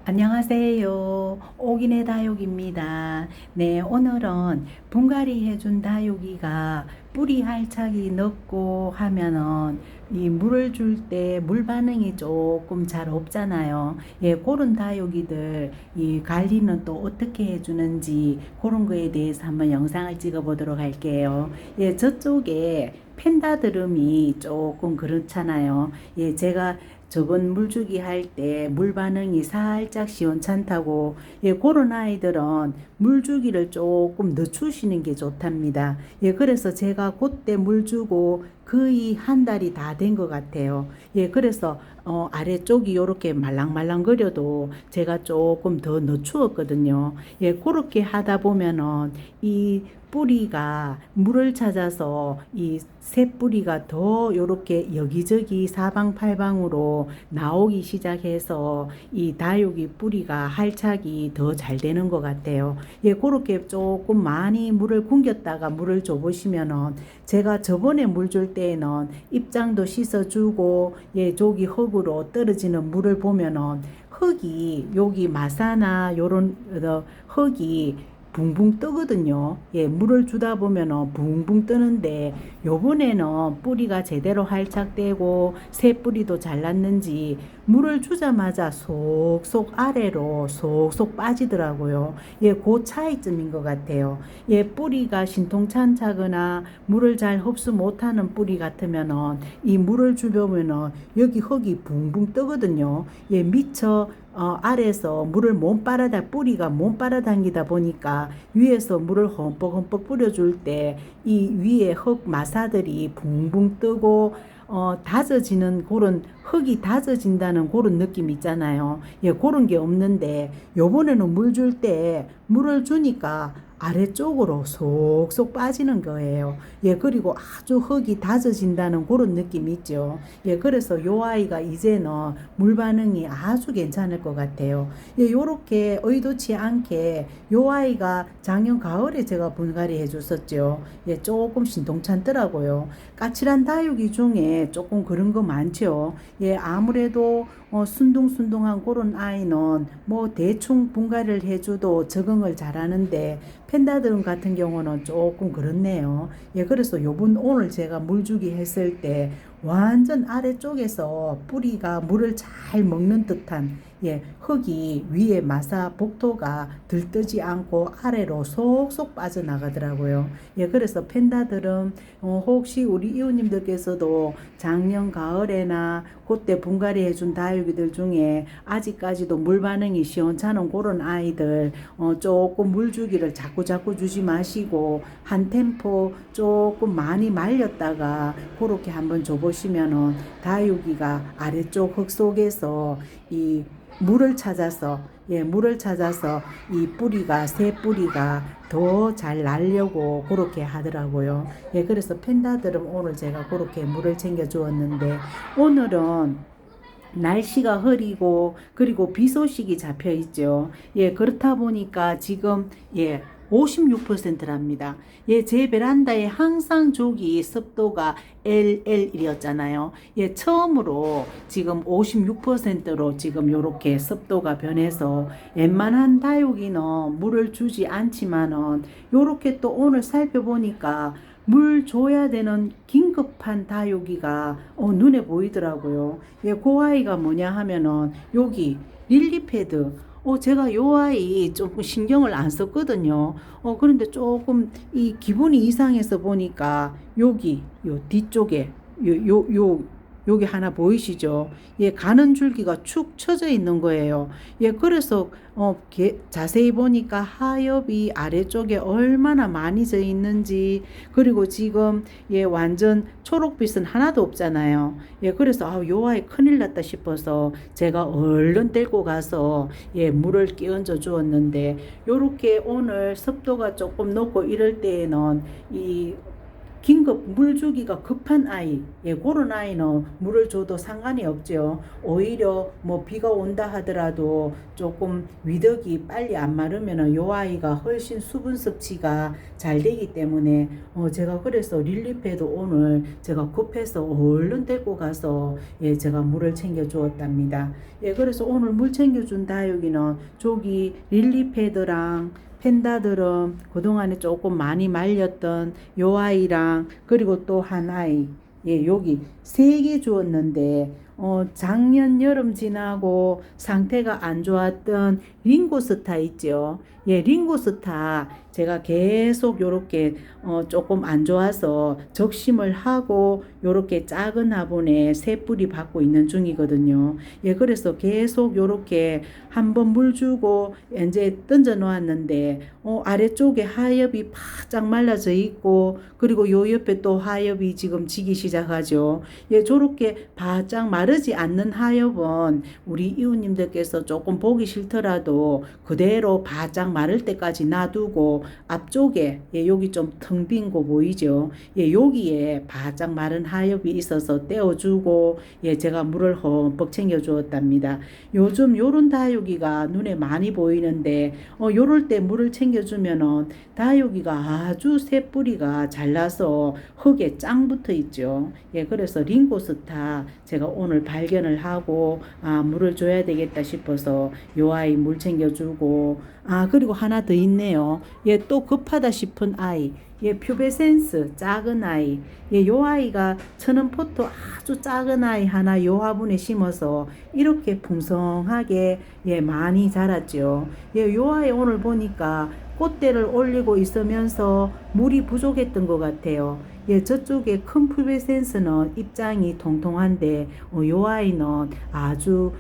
안녕하세요. 옥인의 다육입니다. 네, 오늘은 분갈이 해준 다육이가 뿌리 활착이 넓고 하면은 이 물을 줄 때 물 반응이 조금 잘 없잖아요. 예, 그런 다육이들 이 관리는 또 어떻게 해주는지 그런 거에 대해서 한번 영상을 찍어 보도록 할게요. 예, 저쪽에 펜다드름이 조금 그렇잖아요. 예, 제가 저번 물주기 할 때 물 반응이 살짝 시원찮다고, 예, 그런 아이들은 물주기를 조금 늦추시는 게 좋답니다. 예, 그래서 제가 그때 물 주고 거의 한 달이 다 된 것 같아요. 예, 그래서 아래쪽이 이렇게 말랑말랑거려도 제가 조금 더 늦추었거든요. 예, 그렇게 하다 보면은 이 뿌리가 물을 찾아서 이 새 뿌리가 더 요렇게 여기저기 사방팔방으로 나오기 시작해서 이 다육이 뿌리가 활착이 더 잘 되는 것 같아요. 예, 그렇게 조금 많이 물을 굶겼다가 물을 줘보시면은 제가 저번에 물 줄 때에는 입장도 씻어주고, 예, 저기 흙으로 떨어지는 물을 보면은 흙이 여기 마사나 요런 흙이 붕붕 뜨거든요. 예, 물을 주다 보면은 붕붕 뜨는데 요번에는 뿌리가 제대로 활착되고 새 뿌리도 잘 났는지 물을 주자마자 속속 아래로 속속 빠지더라고요. 예, 그 차이점인 것 같아요. 예, 뿌리가 신통찮다거나 물을 잘 흡수 못하는 뿌리 같으면은 이 물을 주려면은 여기 흙이 붕붕 뜨거든요. 예, 미처 아래에서 물을 못 빨아다 뿌리가 못 빨아당기다 보니까 위에서 물을 흠뻑흠뻑 뿌려줄 때 이 위에 흙 마사들이 붕붕 뜨고 다져지는 그런 흙이 다져진다는 그런 느낌 있잖아요. 예, 그런 게 없는데 요번에는 물 줄 때 물을 주니까 아래쪽으로 속속 빠지는 거예요. 예, 그리고 아주 흙이 다져진다는 그런 느낌이 있죠. 예, 그래서 요 아이가 이제는 물 반응이 아주 괜찮을 것 같아요. 예, 요렇게 의도치 않게 요 아이가 작년 가을에 제가 분갈이 해줬었죠. 예, 조금 신통찮더라고요. 까칠한 다육이 중에 조금 그런 거 많죠. 예, 아무래도 순둥순둥한 그런 아이는 뭐 대충 분갈이를 해줘도 적응을 잘하는데 펜다드름 같은 경우는 조금 그렇네요. 예, 그래서 요번 오늘 제가 물주기 했을 때 완전 아래쪽에서 뿌리가 물을 잘 먹는 듯한, 예, 흙이 위에 마사 복토가 들뜨지 않고 아래로 속속 빠져나가더라고요. 예, 그래서 펜다드름 혹시 우리 이웃님들께서도 작년 가을에나 그때 분갈이 해준 다육이들 중에 아직까지도 물 반응이 시원찮은 그런 아이들 조금 물 주기를 자꾸 주지 마시고 한 템포 조금 많이 말렸다가 그렇게 한번 줘보시면은 다육이가 아래쪽 흙 속에서 이 물을 찾아서, 예, 물을 찾아서 이 뿌리가 새 뿌리가 더 잘 날려고 그렇게 하더라고요. 예, 그래서 펜다드름 오늘 제가 그렇게 물을 챙겨 주었는데 오늘은 날씨가 흐리고 그리고 비 소식이 잡혀 있죠. 예, 그렇다 보니까 지금, 예, 56%랍니다. 예, 제 베란다에 항상 저기 습도가 LL이었잖아요. 예, 처음으로 지금 56%로 지금 요렇게 습도가 변해서 웬만한 다육이는 물을 주지 않지만은 요렇게 또 오늘 살펴보니까 물 줘야 되는 긴급한 다육이가 눈에 보이더라고요. 예, 그 아이가 뭐냐 하면은 여기 릴리패드. 제가 요 아이 조금 신경을 안 썼거든요. 그런데 조금 이 기분이 이상해서 보니까 여기 요 뒤쪽에 요 여기 하나 보이시죠? 예, 가는 줄기가 축 처져 있는 거예요. 예, 그래서 자세히 보니까 하엽이 아래쪽에 얼마나 많이 져 있는지, 그리고 지금 예, 완전 초록빛은 하나도 없잖아요. 예, 그래서 요 아이 큰일 났다 싶어서 제가 얼른 데리고 가서 예, 물을 끼얹어 주었는데 요렇게 오늘 습도가 조금 높고 이럴 때에는 이 긴급 물 주기가 급한 아이, 예, 그런 아이는 물을 줘도 상관이 없죠. 오히려 뭐 비가 온다 하더라도 조금 위덕이 빨리 안 마르면은 요 아이가 훨씬 수분 섭취가 잘 되기 때문에 제가 그래서 릴리패드 오늘 제가 급해서 얼른 데리고 가서 예, 제가 물을 챙겨 주었답니다. 예, 그래서 오늘 물 챙겨준 다육이는 저기 릴리패드랑 펜다들은 그동안에 조금 많이 말렸던 요 아이랑 그리고 또 한 아이, 예, 여기 3개 주었는데 작년 여름 지나고 상태가 안 좋았던 링고스타 있죠. 예, 링고스타 제가 계속 요렇게 조금 안 좋아서 적심을 하고 요렇게 작은 화분에 새 뿌리 받고 있는 중이거든요. 예, 그래서 계속 요렇게 한번 물 주고 이제 던져 놓았는데 아래쪽에 하엽이 바짝 말라져 있고 그리고 요 옆에 또 하엽이 지금 지기 시작하죠. 예, 저렇게 바짝 마르지 않는 하엽은 우리 이웃님들께서 조금 보기 싫더라도 그대로 바짝 마를 때까지 놔두고 앞쪽에 예, 여기 좀 텅 빈 거 보이죠? 예, 여기에 바짝 마른 하엽이 있어서 떼어주고 예, 제가 물을 흠뻑 챙겨 주었답니다. 요즘 요런 다육이가 눈에 많이 보이는데 요럴 때 물을 챙겨주면은 다육이가 아주 새 뿌리가 잘 나서 흙에 짱 붙어 있죠. 예, 그래서 링고스타 제가 오늘 발견을 하고 물을 줘야 되겠다 싶어서 요 아이 물 챙겨주고 그리고 하나 더 있네요. 예, 또 급하다 싶은 아이. 예, 퓨베센스 작은 아이. 예, 요 아이가 천연포토 아주 작은 아이 하나 요 화분에 심어서 이렇게 풍성하게 예, 많이 자랐죠. 예, 요 아이 오늘 보니까 꽃대를 올리고 있으면서 물이 부족했던 것 같아요. 예, 저쪽에 큰 퓨베센스는 입장이 통통한데 요 아이는 아주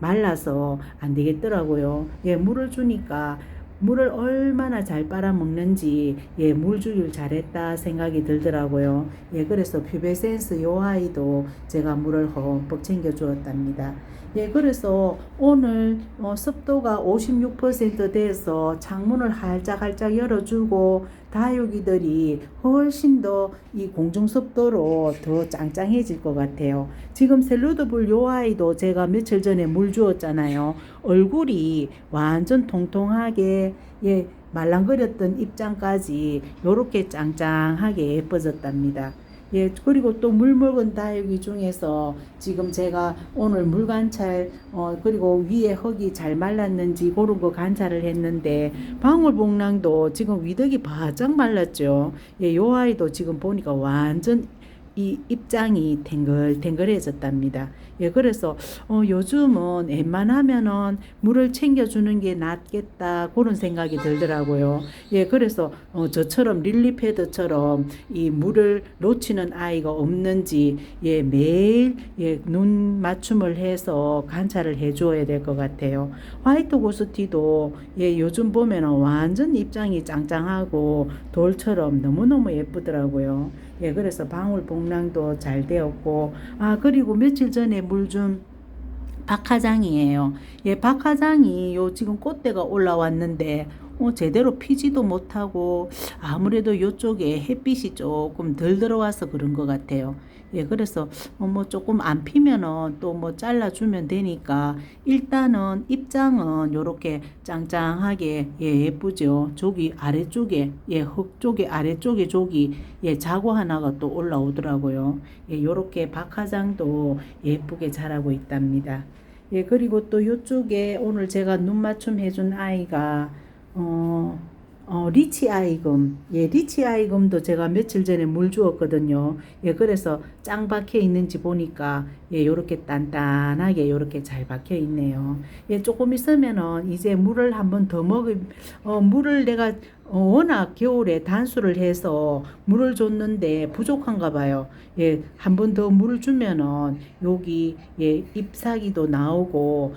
말라서 안 되겠더라고요. 예, 물을 주니까 물을 얼마나 잘 빨아먹는지 예, 물 주길 잘했다 생각이 들더라고요. 예, 그래서 퓨베센스 요 아이도 제가 물을 흠뻑 챙겨 주었답니다. 예, 그래서 오늘 습도가 56% 돼서 창문을 활짝활짝 열어주고 다육이들이 훨씬 더 이 공중 습도로 더 짱짱해질 것 같아요. 지금 샐러드볼 요 아이도 제가 며칠 전에 물 주었잖아요. 얼굴이 완전 통통하게 예, 말랑거렸던 입장까지 요렇게 짱짱하게 예뻐졌답니다. 예, 그리고 또 물 먹은 다육이 중에서 지금 제가 오늘 물 관찰, 그리고 위에 흙이 잘 말랐는지 그런 거 관찰을 했는데, 방울복랑도 지금 위덕이 바짝 말랐죠. 예, 요 아이도 지금 보니까 완전 이 입장이 탱글탱글해졌답니다. 예, 그래서 요즘은 웬만하면은 물을 챙겨주는 게 낫겠다 그런 생각이 들더라고요. 예, 그래서 저처럼 릴리패드처럼 이 물을 놓치는 아이가 없는지 예, 매일 예, 눈 맞춤을 해서 관찰을 해줘야 될 것 같아요. 화이트 고스티도 예, 요즘 보면은 완전 입장이 짱짱하고 돌처럼 너무너무 예쁘더라고요. 예, 그래서 방울복랑도 잘 되었고, 그리고 며칠 전에 물 준 박하장이에요. 예, 박하장이 요 지금 꽃대가 올라왔는데, 제대로 피지도 못하고, 아무래도 요쪽에 햇빛이 조금 덜 들어와서 그런 것 같아요. 예, 그래서 뭐 조금 안 피면은 또 뭐 잘라주면 되니까 일단은 입장은 요렇게 짱짱하게 예, 예쁘죠. 저기 아래쪽에 예, 흙 쪽에 아래쪽에 저기 예, 자구 하나가 또 올라오더라고요. 예, 요렇게 박하장도 예쁘게 자라고 있답니다. 예, 그리고 또 요쪽에 오늘 제가 눈 맞춤 해준 아이가 리치 아이금. 예, 리치 아이금도 제가 며칠 전에 물 주었거든요. 예, 그래서 짱 박혀 있는지 보니까, 예, 요렇게 단단하게 요렇게 잘 박혀 있네요. 예, 조금 있으면은 이제 물을 한번 더 물을 내가 워낙 겨울에 단수를 해서 물을 줬는데 부족한가 봐요. 예, 한 번 더 물을 주면은 여기 예, 잎사귀도 나오고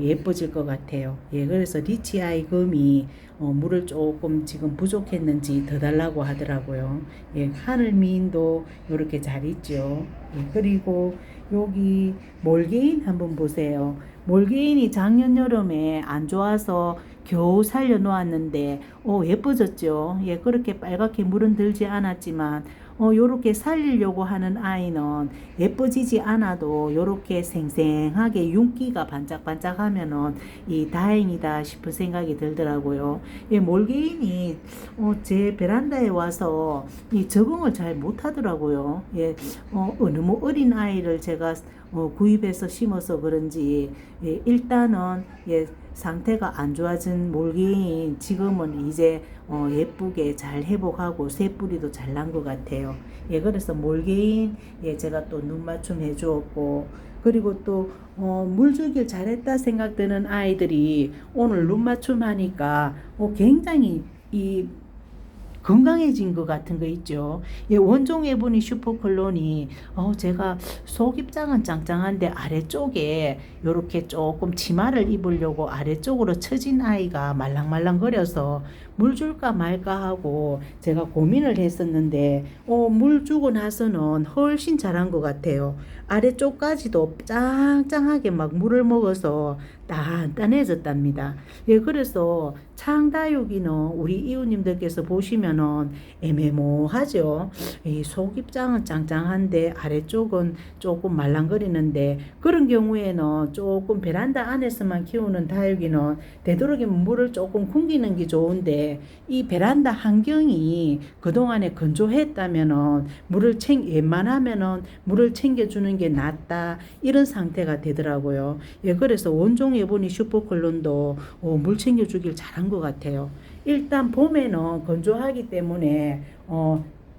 예뻐질 것 같아요. 예, 그래서 리치 아이금이 물을 조금 지금 부족했는지 더 달라고 하더라고요. 예, 하늘미인도 이렇게 잘 있죠. 예, 그리고 여기 몰개인 한번 보세요. 몰개인이 작년 여름에 안 좋아서 겨우 살려 놓았는데 예뻐졌죠. 예, 그렇게 빨갛게 물은 들지 않았지만 요렇게 살리려고 하는 아이는 예뻐지지 않아도 요렇게 생생하게 윤기가 반짝반짝 하면은 이 다행이다 싶은 생각이 들더라고요. 예, 몰개인이 제 베란다에 와서 이 적응을 잘 못하더라고요. 예, 너무 어린 아이를 제가 구입해서 심어서 그런지 예, 일단은 예, 상태가 안 좋아진 몰개인 지금은 이제 예쁘게 잘 회복하고 새 뿌리도 잘 난 것 같아요. 예, 그래서 몰개인 예, 제가 또 눈 맞춤 해 주었고 그리고 또 물 주길 잘했다 생각되는 아이들이 오늘 눈 맞춤 하니까 굉장히 이 건강해진 것 같은 거 있죠. 예, 원종 에보니 슈퍼클론이 제가 속 입장은 짱짱한데 아래쪽에 이렇게 조금 치마를 입으려고 아래쪽으로 처진 아이가 말랑말랑거려서 물 줄까 말까 하고 제가 고민을 했었는데 물 주고 나서는 훨씬 잘한 것 같아요. 아래쪽까지도 짱짱하게 막 물을 먹어서 단단해졌답니다. 예, 그래서 창다육이는 우리 이웃님들께서 보시면은 애매모하죠. 이 속 입장은 짱짱한데 아래쪽은 조금 말랑거리는데 그런 경우에는 조금 베란다 안에서만 키우는 다육이는 되도록이면 물을 조금 굶기는 게 좋은데 이 베란다 환경이 그동안에 건조했다면은 웬만하면은 물을 챙겨주는 게 낫다 이런 상태가 되더라고요. 예, 그래서 원종 에보니 슈퍼클론도 물 챙겨주길 잘한 것 같아요. 일단 봄에는 건조하기 때문에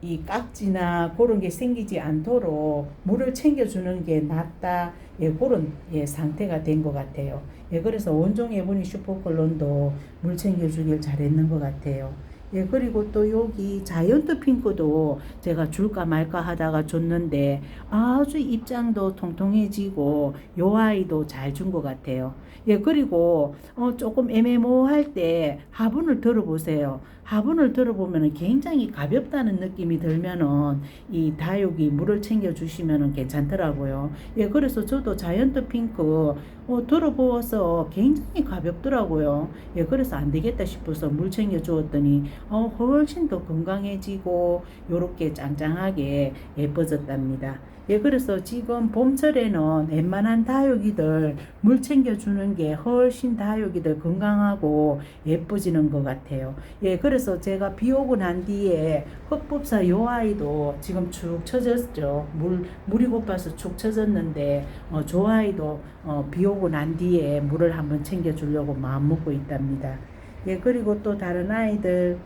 이 깍지나 그런 게 생기지 않도록 물을 챙겨주는 게 낫다. 예, 그런 예, 상태가 된 것 같아요. 예, 그래서 원종 에보니 슈퍼클론도 물 챙겨주길 잘했는 것 같아요. 예, 그리고 또 여기 자이언트 핑크도 제가 줄까 말까 하다가 줬는데 아주 입장도 통통해지고 요 아이도 잘 준 것 같아요. 예, 그리고 조금 애매모호할 때 화분을 들어보세요. 화분을 들어보면 굉장히 가볍다는 느낌이 들면은 이 다육이 물을 챙겨 주시면은 괜찮더라고요. 예, 그래서 저도 자이언트 핑크 들어보아서 굉장히 가볍더라고요. 예, 그래서 안 되겠다 싶어서 물 챙겨 주었더니 훨씬 더 건강해지고 요렇게 짱짱하게 예뻐졌답니다. 예, 그래서 지금 봄철에는 웬만한 다육이들 물 챙겨주는 게 훨씬 다육이들 건강하고 예뻐지는 것 같아요. 예, 그래서 제가 비 오고 난 뒤에 흑법사 요 아이도 지금 축 처졌죠. 물이 고파서 축 처졌는데, 저 아이도 비 오고 난 뒤에 물을 한번 챙겨주려고 마음 먹고 있답니다. 예, 그리고 또 다른 아이들,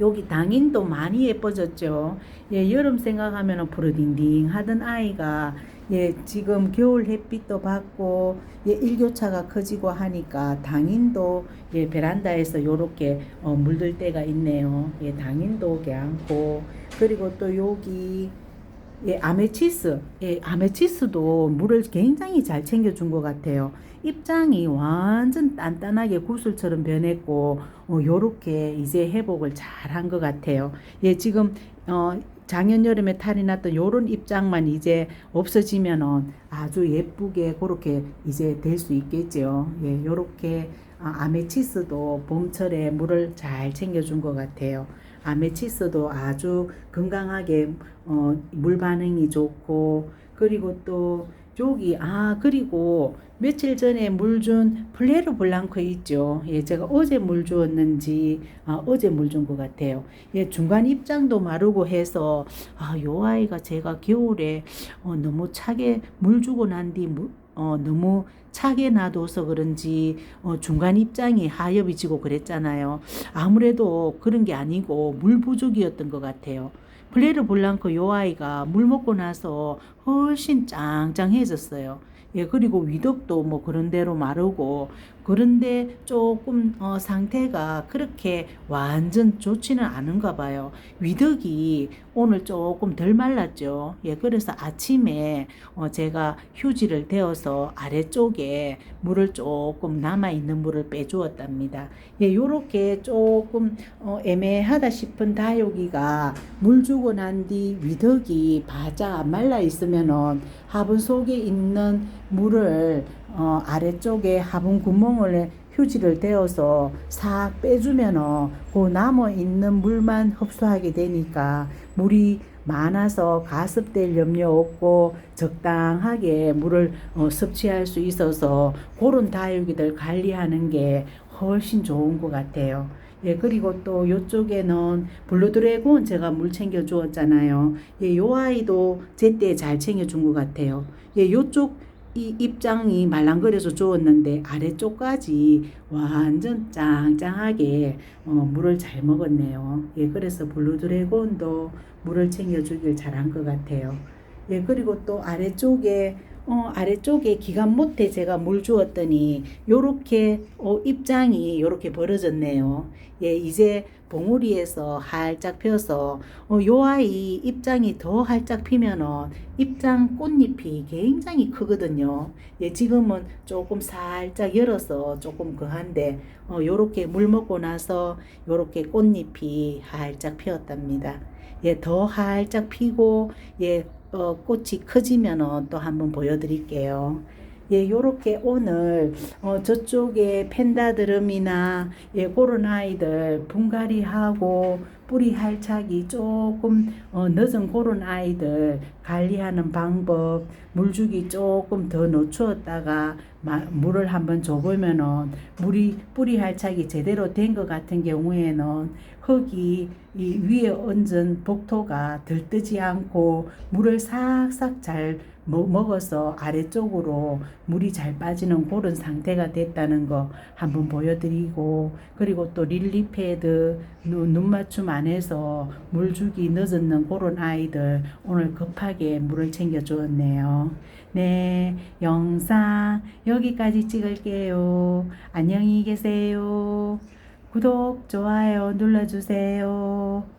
여기 당인도 많이 예뻐졌죠. 예, 여름 생각하면 푸르딩딩 하던 아이가 예, 지금 겨울 햇빛도 받고 예, 일교차가 커지고 하니까 당인도 예, 베란다에서 요렇게 물들 때가 있네요. 예, 당인도 괜찮고 그리고 또 여기 예, 아메치스도 물을 굉장히 잘 챙겨준 것 같아요. 입장이 완전 단단하게 구슬처럼 변했고, 요렇게 이제 회복을 잘 한 것 같아요. 예, 지금, 작년 여름에 탈이 났던 요런 입장만 이제 없어지면은 아주 예쁘게 그렇게 이제 될 수 있겠죠. 예, 요렇게 아메치스도 봄철에 물을 잘 챙겨준 것 같아요. 아메치스도 아주 건강하게 물 반응이 좋고 그리고 또 여기 그리고 며칠 전에 물 준 플레르 블랑크 있죠. 예, 제가 어제 물 주었는지 어제 물 준 것 같아요. 예, 중간 입장도 마르고 해서 요 아이가 제가 겨울에 너무 차게 물 주고 난 뒤 너무 차게 놔둬서 그런지 중간 입장이 하엽이 지고 그랬잖아요. 아무래도 그런 게 아니고 물 부족이었던 것 같아요. 플레르 블랑크 요 아이가 물 먹고 나서 훨씬 짱짱해졌어요. 예, 그리고 위독도 뭐 그런 대로 마르고 그런데 조금 상태가 그렇게 완전 좋지는 않은가 봐요. 위덕이 오늘 조금 덜 말랐죠. 예, 그래서 아침에 제가 휴지를 대어서 아래쪽에 물을 조금 남아있는 물을 빼주었답니다. 예, 요렇게 조금 애매하다 싶은 다육이가 물 주고 난 뒤 위덕이 바짝 말라 있으면은 화분 속에 있는 물을 아래쪽에 화분 구멍을 휴지를 대어서 싹 빼주면은 그 남아 있는 물만 흡수하게 되니까 물이 많아서 가습될 염려 없고 적당하게 물을 섭취할 수 있어서 그런 다육이들 관리하는 게 훨씬 좋은 것 같아요. 예, 그리고 또 요쪽에는 블루드래곤 제가 물 챙겨 주었잖아요. 예, 요 아이도 제때 잘 챙겨 준 것 같아요. 예, 요쪽 이 입장이 말랑거려서 주었는데 아래쪽까지 완전 짱짱하게 물을 잘 먹었네요. 예, 그래서 블루드래곤도 물을 챙겨 주길 잘한 것 같아요. 예, 그리고 또 아래쪽에 기간 못해 제가 물 주었더니 요렇게 입장이 요렇게 벌어졌네요. 예, 이제 봉우리에서 활짝 펴서 요 아이 입장이 더 활짝 피면은 입장 꽃잎이 굉장히 크거든요. 예, 지금은 조금 살짝 열어서 조금 거한데 요렇게 물 먹고 나서 요렇게 꽃잎이 활짝 피었답니다. 예, 더 활짝 피고 예, 꽃이 커지면은 또 한번 보여드릴게요. 예, 요렇게 오늘 저쪽에 펜다드름이나 예, 그런 아이들 분갈이하고 뿌리 활착이 조금 늦은 그런 아이들 관리하는 방법, 물주기 조금 더 늦추었다가 물을 한번 줘보면은 뿌리 활착이 제대로 된 것 같은 경우에는 흙이 이 위에 얹은 복토가 들뜨지 않고 물을 싹싹 잘 먹어서 아래쪽으로 물이 잘 빠지는 그런 상태가 됐다는 거 한번 보여드리고, 그리고 또 릴리 패드 눈 맞춤 안 해서 물 주기 늦었는 그런 아이들 오늘 급하게 물을 챙겨 주었네요. 네, 영상 여기까지 찍을게요. 안녕히 계세요. 구독, 좋아요 눌러주세요.